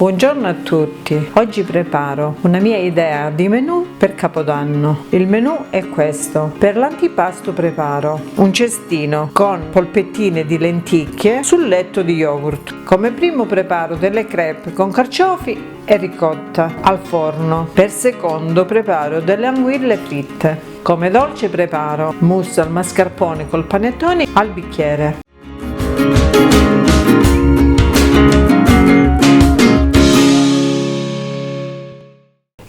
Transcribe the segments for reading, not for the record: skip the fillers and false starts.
Buongiorno a tutti, oggi preparo una mia idea di menù per Capodanno. Il menù è questo: per l'antipasto preparo un cestino con polpettine di lenticchie sul letto di yogurt. Come primo preparo delle crepe con carciofi e ricotta al forno. Per secondo preparo delle anguille fritte. Come dolce preparo mousse al mascarpone col panettone al bicchiere.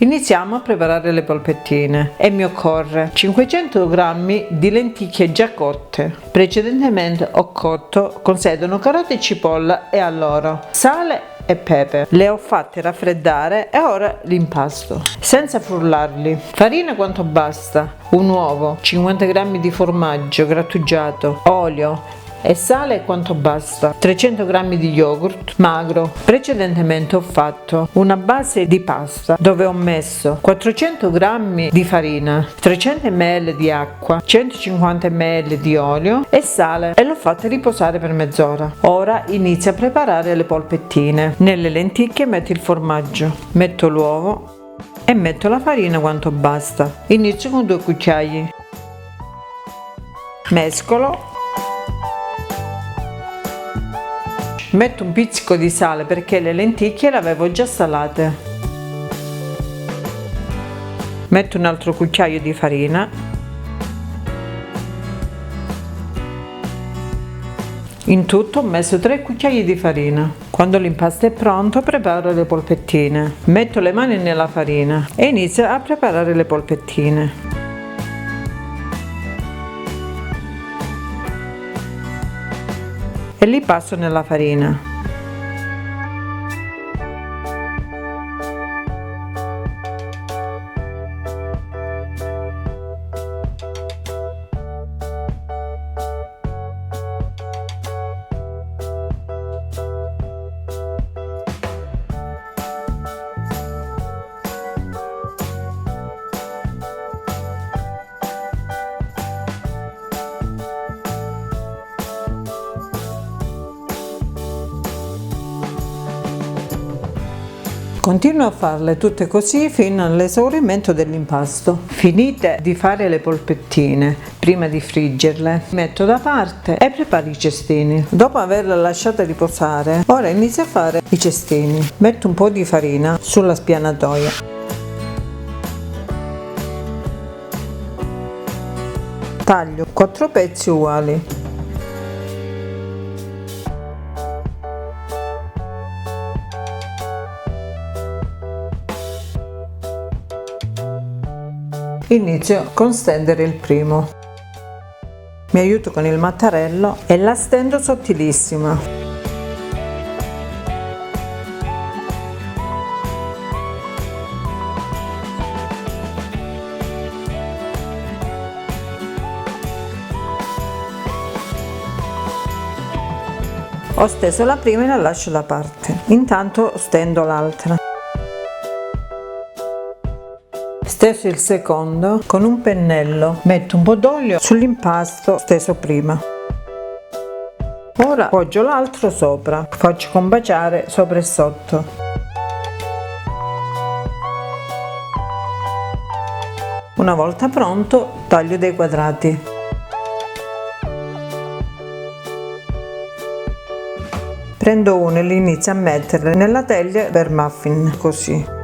Iniziamo a preparare le polpettine e mi occorre 500 g di lenticchie già cotte. Precedentemente ho cotto con sedano, carote e cipolla e alloro sale e pepe. Le ho fatte raffreddare e ora li impasto senza frullarli. Farina quanto basta, un uovo, 50 g di formaggio grattugiato, olio e sale quanto basta, 300 g di yogurt magro. Precedentemente ho fatto una base di pasta dove ho messo 400 g di farina, 300 ml di acqua, 150 ml di olio e sale e l'ho fatta riposare per mezz'ora. Ora inizio a preparare le polpettine. Nelle lenticchie metto il formaggio, metto l'uovo e metto la farina quanto basta. Inizio con 2 cucchiai, mescolo. Metto un pizzico di sale perché le lenticchie le avevo già salate. Metto un altro cucchiaio di farina. In tutto ho messo 3 cucchiai di farina. Quando l'impasto è pronto preparo le polpettine. Metto le mani nella farina e inizio a preparare le polpettine. E li passo nella farina. Continuo a farle tutte così fino all'esaurimento dell'impasto. Finite di fare le polpettine, prima di friggerle, metto da parte e preparo i cestini. Dopo averle lasciate riposare, ora inizio a fare i cestini. Metto un po' di farina sulla spianatoia. Taglio 4 pezzi uguali. Inizio con stendere il primo. Mi aiuto con il mattarello e la stendo sottilissima. Ho steso la prima e la lascio da parte. Intanto stendo l'altra. Steso il secondo, con un pennello metto un po' d'olio sull'impasto steso prima. Ora appoggio l'altro sopra, faccio combaciare sopra e sotto. Una volta pronto, taglio dei quadrati. Prendo uno e li inizio a mettere nella teglia per muffin, così.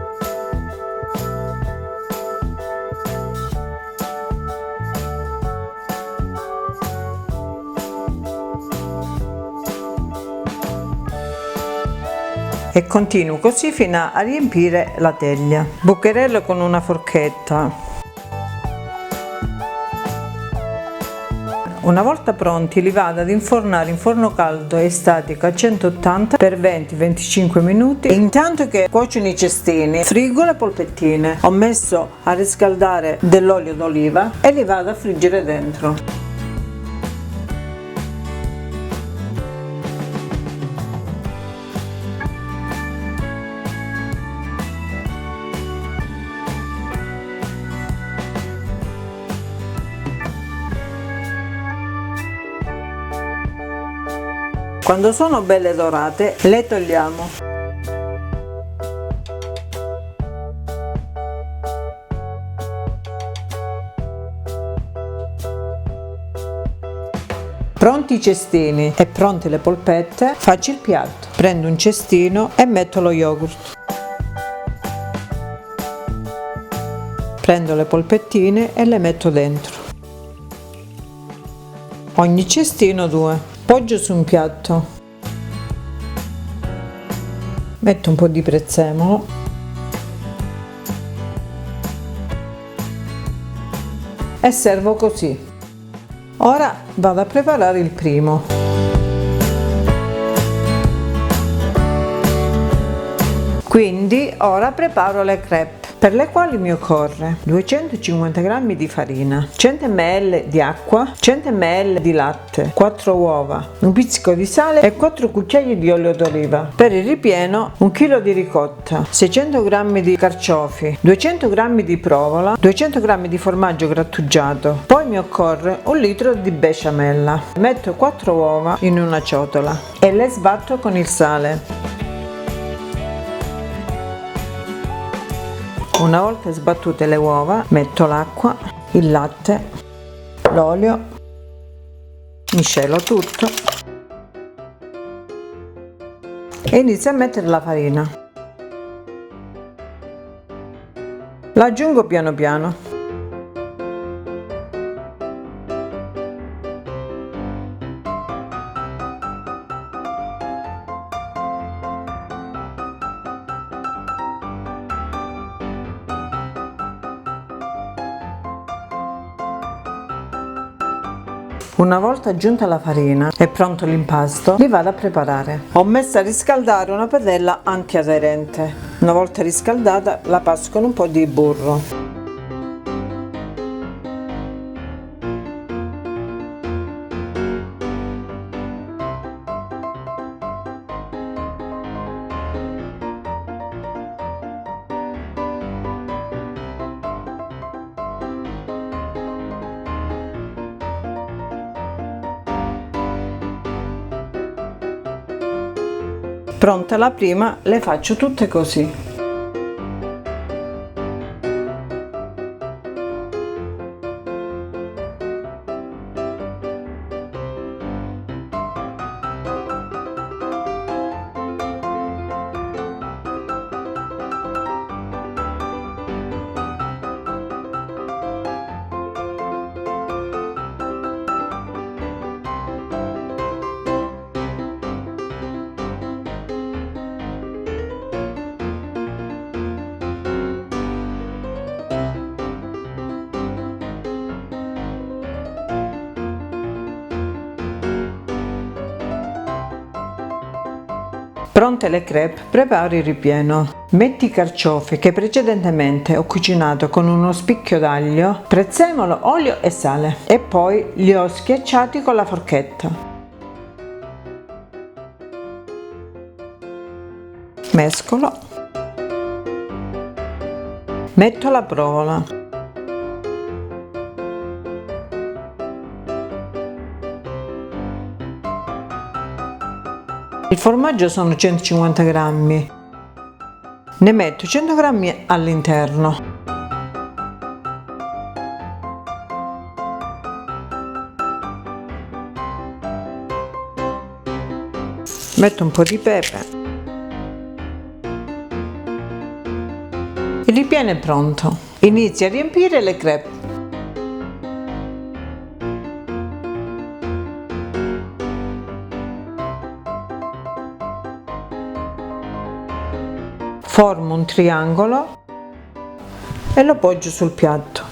E continuo così fino a riempire la teglia. Bucherello con una forchetta. Una volta pronti li vado ad infornare in forno caldo e statico a 180 per 20-25 minuti. Intanto che cuociono i cestini, friggo le polpettine. Ho messo a riscaldare dell'olio d'oliva e li vado a friggere dentro. Quando sono belle dorate le togliamo. Pronti i cestini e pronte le polpette, faccio il piatto. Prendo un cestino e metto lo yogurt. Prendo le polpettine e le metto dentro. Ogni cestino 2. Poggio su un piatto. Metto un po' di prezzemolo. E servo così. Ora vado a preparare il primo. Quindi ora preparo le crêpe, per le quali mi occorre 250 g di farina, 100 ml di acqua, 100 ml di latte, 4 uova, un pizzico di sale e 4 cucchiai di olio d'oliva. Per il ripieno 1 kg di ricotta, 600 g di carciofi, 200 g di provola, 200 g di formaggio grattugiato. Poi mi occorre 1 litro di besciamella. Metto 4 uova in una ciotola e le sbatto con il sale. Una volta sbattute le uova, metto l'acqua, il latte, l'olio, miscelo tutto e inizio a mettere la farina. La aggiungo piano piano. Una volta aggiunta la farina e pronto l'impasto, li vado a preparare. Ho messo a riscaldare una padella antiaderente. Una volta riscaldata la passo con un po' di burro. Pronta la prima, le faccio tutte così. Pronte le crêpe, preparo il ripieno. Metti i carciofi che precedentemente ho cucinato con uno spicchio d'aglio, prezzemolo, olio e sale e poi li ho schiacciati con la forchetta. Mescolo. Metto la provola. Il formaggio sono 150 grammi. Ne metto 100 grammi all'interno. Metto un po' di pepe. Il ripieno è pronto. Inizio a riempire le crêpe. Formo un triangolo e lo poggio sul piatto.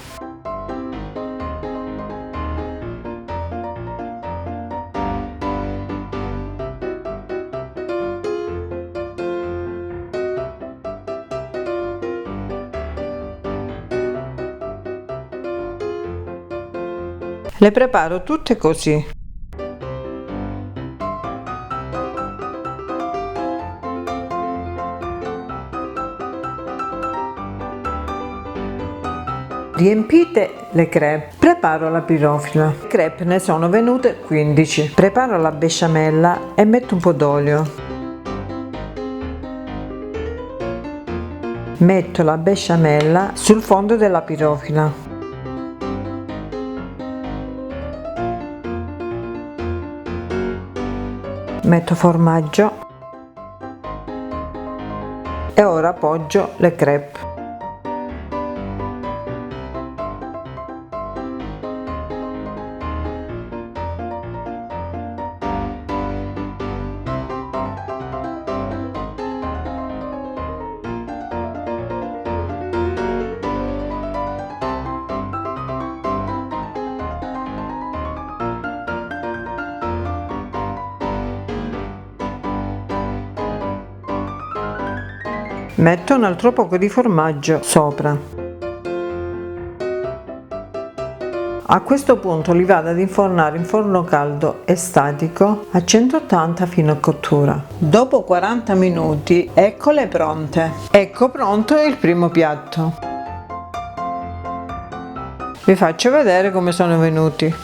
Le preparo tutte così. Riempite le crêpe, preparo la pirofila. Le crêpe ne sono venute 15. Preparo la besciamella e metto un po' d'olio. Metto la besciamella sul fondo della pirofila. metto formaggio e ora appoggio le crepe. Metto un altro poco di formaggio sopra. A questo punto li vado ad infornare in forno caldo e statico a 180 fino a cottura. Dopo 40 minuti eccole pronte. Ecco pronto il primo piatto. Vi faccio vedere come sono venuti.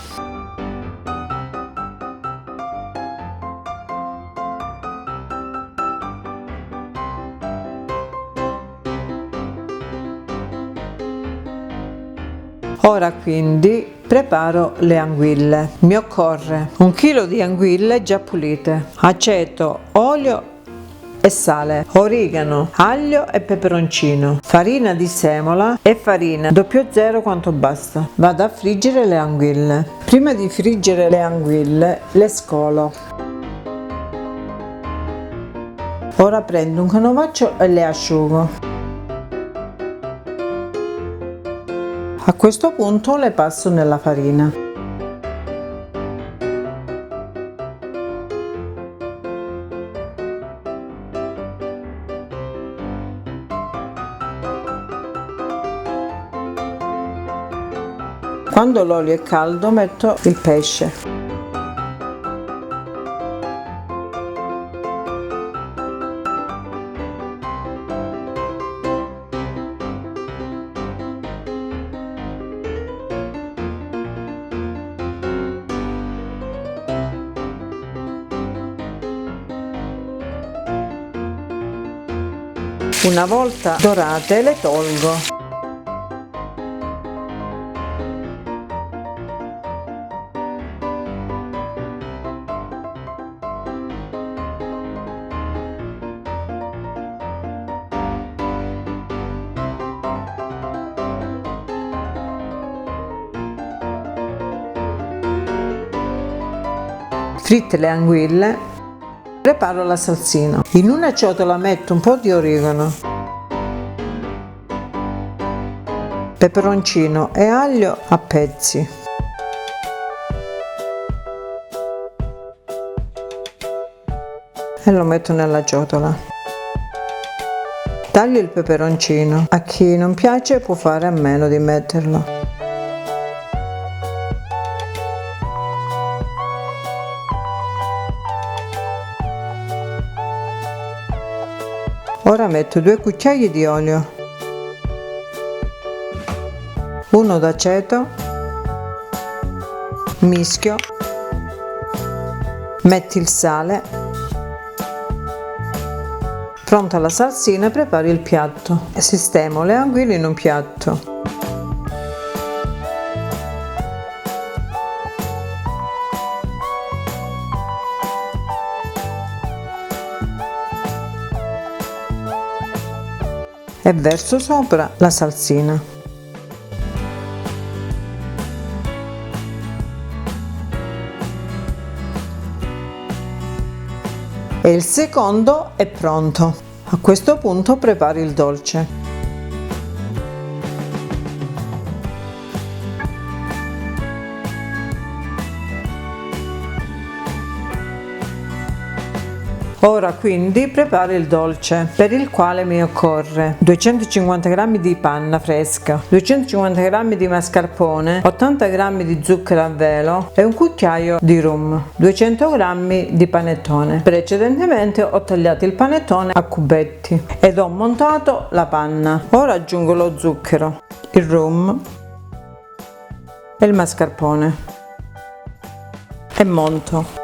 Ora quindi preparo le anguille. Mi occorre 1 chilo di anguille già pulite, aceto, olio e sale, origano, aglio e peperoncino, farina di semola e farina 00 quanto basta. Vado a friggere le anguille. Prima di friggere le anguille le scolo. Ora prendo un canovaccio e le asciugo. A questo punto le passo nella farina. Quando l'olio è caldo metto il pesce. Una volta dorate le tolgo. Fritte le anguille, preparo la salsina. In una ciotola metto un po' di origano, peperoncino e aglio a pezzi. E lo metto nella ciotola. Taglio il peperoncino. A chi non piace può fare a meno di metterlo. Ora metto 2 cucchiai di olio, uno d'aceto, mischio, metti il sale, pronta la salsina, preparo il piatto e sistemo le anguille in un piatto. E verso sopra la salsina. E il secondo è pronto. A questo punto preparo il dolce. Ora quindi preparo il dolce, per il quale mi occorre 250 g di panna fresca, 250 g di mascarpone, 80 g di zucchero a velo e un cucchiaio di rum, 200 g di panettone. Precedentemente ho tagliato il panettone a cubetti ed ho montato la panna. Ora aggiungo lo zucchero, il rum e il mascarpone e monto.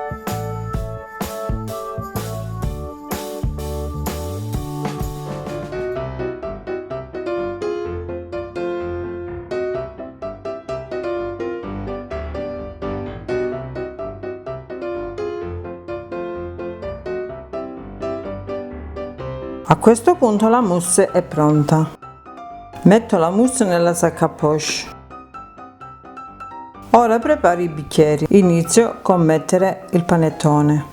A questo punto la mousse è pronta. Metto la mousse nella sac à poche. Ora preparo i bicchieri. Inizio con mettere il panettone.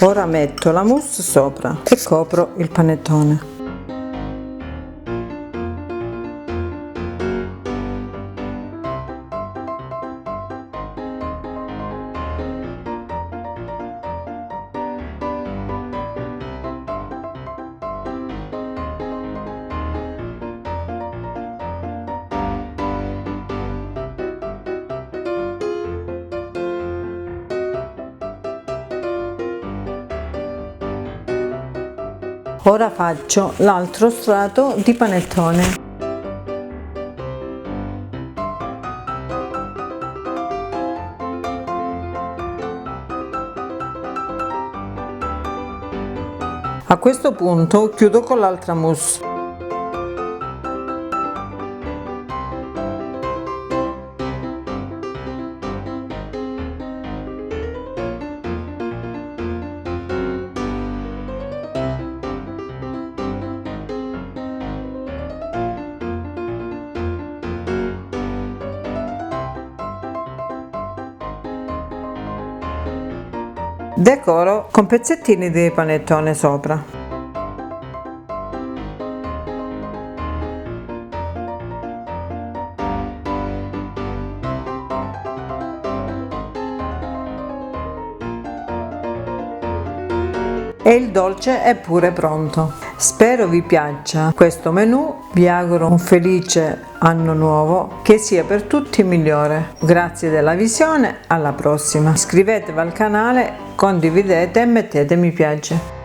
Ora metto la mousse sopra e copro il panettone. Ora faccio l'altro strato di panettone. A questo punto chiudo con l'altra mousse. Decoro con pezzettini di panettone sopra. E il dolce è pure pronto. Spero vi piaccia questo menù, vi auguro un felice anno nuovo, che sia per tutti migliore. Grazie della visione, alla prossima. Iscrivetevi al canale, condividete e mettete mi piace.